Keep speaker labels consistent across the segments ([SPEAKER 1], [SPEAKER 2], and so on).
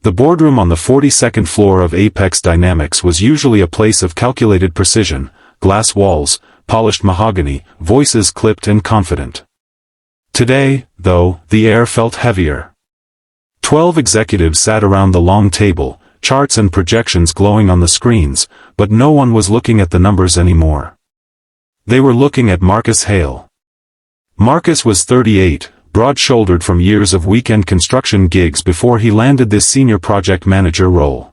[SPEAKER 1] The boardroom on the 42nd floor of Apex Dynamics was usually a place of calculated precision, glass walls, polished mahogany, voices clipped and confident. Today, though, the air felt heavier. 12 executives sat around the long table, charts and projections glowing on the screens, but no one was looking at the numbers anymore. They were looking at Marcus Hale. Marcus was 38, broad-shouldered from years of weekend construction gigs before he landed this senior project manager role.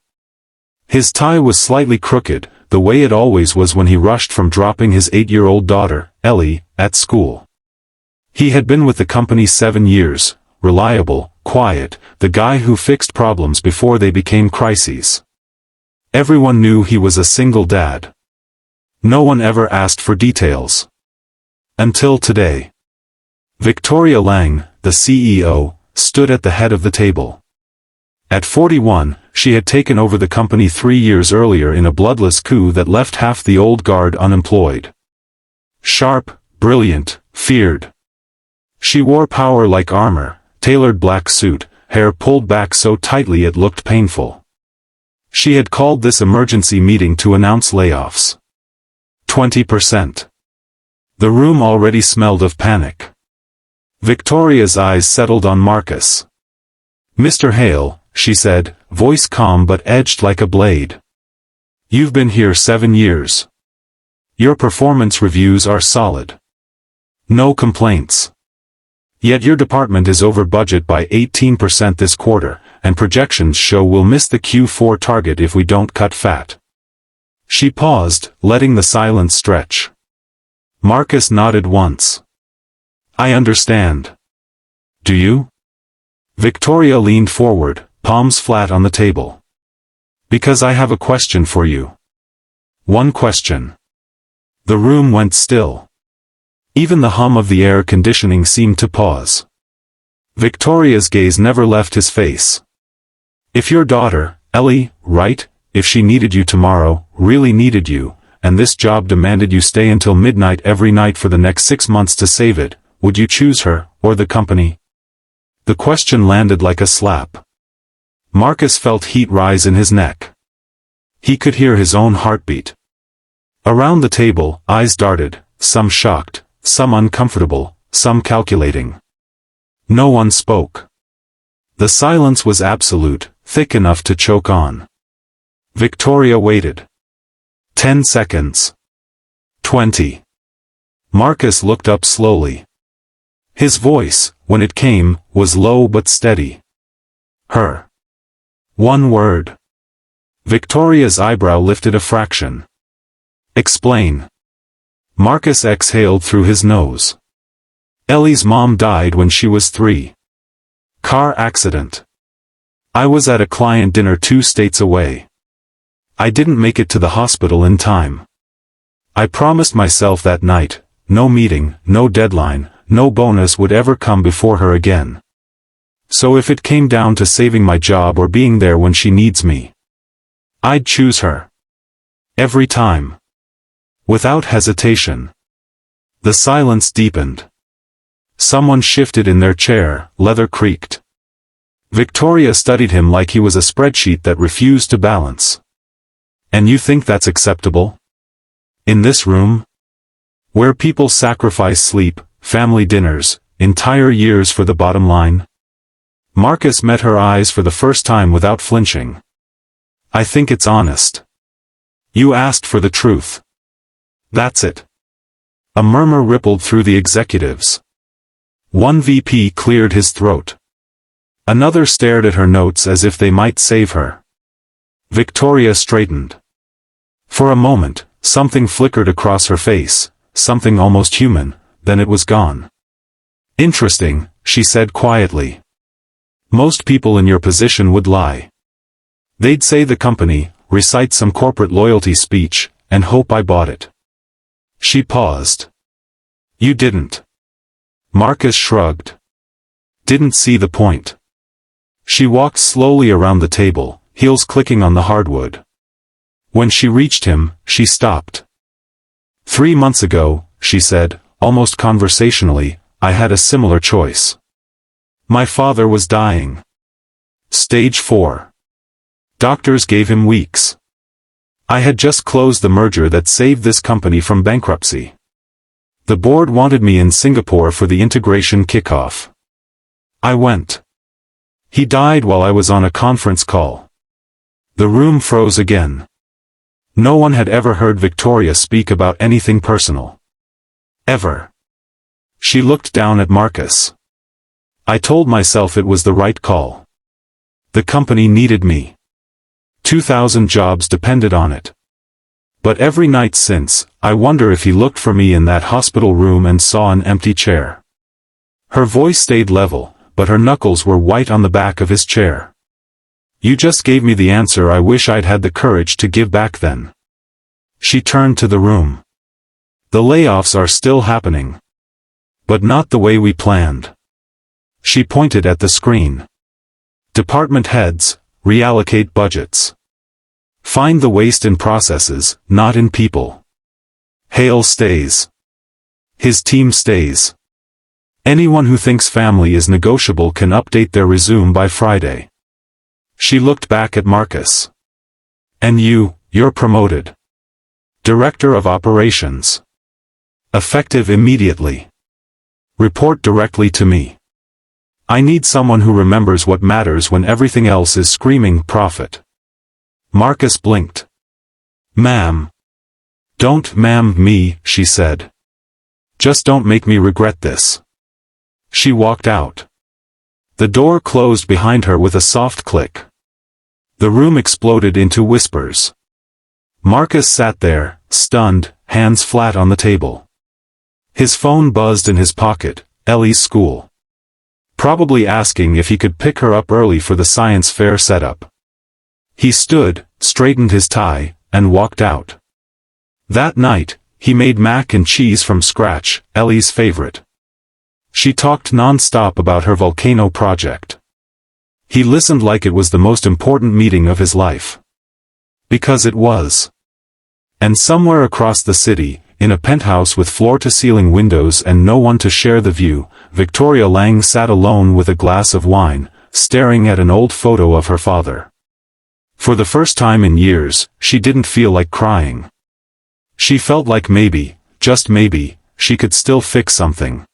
[SPEAKER 1] His tie was slightly crooked, the way it always was when he rushed from dropping his 8-year-old daughter, Ellie, at school. He had been with the company 7 years, reliable, quiet, the guy who fixed problems before they became crises. Everyone knew he was a single dad. No one ever asked for details. Until today. Victoria Lang, the CEO, stood at the head of the table. At 41, she had taken over the company 3 years earlier in a bloodless coup that left half the old guard unemployed. Sharp, brilliant, feared. She wore power like armor, tailored black suit, hair pulled back so tightly it looked painful. She had called this emergency meeting to announce layoffs. 20%. The room already smelled of panic. Victoria's eyes settled on Marcus. "Mr. Hale," she said, voice calm but edged like a blade. "You've been here 7 years. Your performance reviews are solid. No complaints. Yet your department is over budget by 18% this quarter, and projections show we'll miss the Q4 target if we don't cut fat." She paused, letting the silence stretch. Marcus nodded once. "I understand. Do you?" Victoria leaned forward, palms flat on the table. "Because I have a question for you." "One question." The room went still. Even the hum of the air conditioning seemed to pause. Victoria's gaze never left his face. "If your daughter, Ellie, right, if she needed you tomorrow, really needed you, and this job demanded you stay until midnight every night for the next 6 months to save it, would you choose her, or the company?" The question landed like a slap. Marcus felt heat rise in his neck. He could hear his own heartbeat. Around the table, eyes darted, some shocked, some uncomfortable, some calculating. No one spoke. The silence was absolute, thick enough to choke on. Victoria waited. 10 seconds. 20. Marcus looked up slowly. His voice, when it came, was low but steady. "Her." One word. Victoria's eyebrow lifted a fraction. "Explain." Marcus exhaled through his nose. "Ellie's mom died when she was 3. Car accident. I was at a client dinner 2 states away. I didn't make it to the hospital in time. I promised myself that night, no meeting, no deadline, no bonus would ever come before her again. So if it came down to saving my job or being there when she needs me, I'd choose her. Every time. Without hesitation." The silence deepened. Someone shifted in their chair, leather creaked. Victoria studied him like he was a spreadsheet that refused to balance. "And you think that's acceptable? In this room? Where people sacrifice sleep, family dinners, entire years for the bottom line?" Marcus met her eyes for the first time without flinching. "I think it's honest. You asked for the truth. That's it." A murmur rippled through the executives. One VP cleared his throat. Another stared at her notes as if they might save her. Victoria straightened. For a moment, something flickered across her face, something almost human, then it was gone. "Interesting," she said quietly. "Most people in your position would lie. They'd say the company, recite some corporate loyalty speech, and hope I bought it." She paused. "You didn't." Marcus shrugged. "Didn't see the point." She walked slowly around the table, heels clicking on the hardwood. When she reached him, she stopped. 3 months ago, she said, almost conversationally, I had a similar choice. My father was dying. Stage 4. Doctors gave him weeks. I had just closed the merger that saved this company from bankruptcy. The board wanted me in Singapore for the integration kickoff. I went. He died while I was on a conference call. The room froze again. No one had ever heard Victoria speak about anything personal. Ever. She looked down at Marcus. I told myself it was the right call. The company needed me. 2,000 jobs depended on it. But every night since, I wonder if he looked for me in that hospital room and saw an empty chair. Her voice stayed level, but her knuckles were white on the back of his chair. You just gave me the answer I wish I'd had the courage to give back then. She turned to the room. The layoffs are still happening. But not the way we planned. She pointed at the screen. Department heads, reallocate budgets. Find the waste in processes, not in people. Hale stays. His team stays. Anyone who thinks family is negotiable can update their resume by Friday. She looked back at Marcus. And you're promoted. Director of Operations. Effective immediately. Report directly to me. I need someone who remembers what matters when everything else is screaming profit. Marcus blinked. Ma'am. Don't ma'am me, she said. Just don't make me regret this. She walked out. The door closed behind her with a soft click. The room exploded into whispers. Marcus sat there, stunned, hands flat on the table. His phone buzzed in his pocket, Ellie's school. Probably asking if he could pick her up early for the science fair setup. He stood, straightened his tie, and walked out. That night, he made mac and cheese from scratch, Ellie's favorite. She talked non-stop about her volcano project. He listened like it was the most important meeting of his life. Because it was. And somewhere across the city, in a penthouse with floor-to-ceiling windows and no one to share the view, Victoria Lang sat alone with a glass of wine, staring at an old photo of her father. For the first time in years, she didn't feel like crying. She felt like maybe, just maybe, she could still fix something.